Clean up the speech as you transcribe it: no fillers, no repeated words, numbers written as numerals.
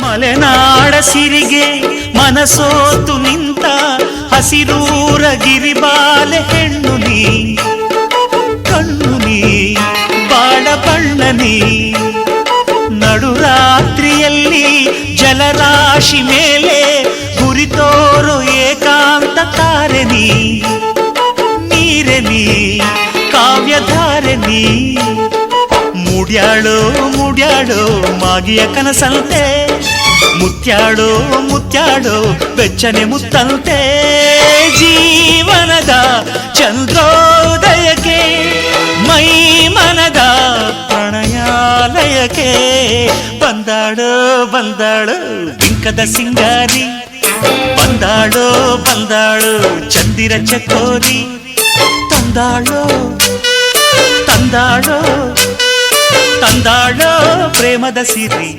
ಮಲೆನಾಡ ಸಿರಿಗೆ ಮನಸೋತು ನಿಂತ ಹಸಿರೂರ ಗಿರಿಬಾಲೆ ಹೆಣ್ಣು ನೀ, ಕಣ್ಣು ನೀ ಬಾಳ ಬಣ್ಣ ನೀ. ನಡುರಾತ್ರಿಯಲ್ಲಿ ಜಲರಾಶಿ ಮೇಲೆ ಗುರಿತೋರು ಏಕಾಂತ ತಾರೆ ನೀ, ನೀರೆ ನೀ ಕಾವ್ಯಧಾರೆ ನೀ. ಮುಡ್ಯಾಳೋ ಮುಡ್ಯಾಳೋ ಮಾಗಿಯ ಕನಸಂತೆ, ಮುತ್ಯಾಡೋ ಮುತ್ಯಾಡೋ ಬೆಚ್ಚನೆ ಮುತ್ತಂತೆ. ಜೀವನದ ಚಂದ್ರೋದಯಕ್ಕೆ ಮೈ ಮನದ ಪ್ರಣಯಾಲಯಕ್ಕೆ ಬಂದಾಳೋ ಬಂದಾಳು ಬಿಂಕದ ಸಿಂಗಾರಿ, ಬಂದಾಳೋ ಬಂದಾಳು ಚಂದಿರ ಚಕೋರಿ. ತಂದಾಳೋ ತಂದಾಳೋ ತಂದಾಳೋ ಪ್ರೇಮದ ಸಿರಿ.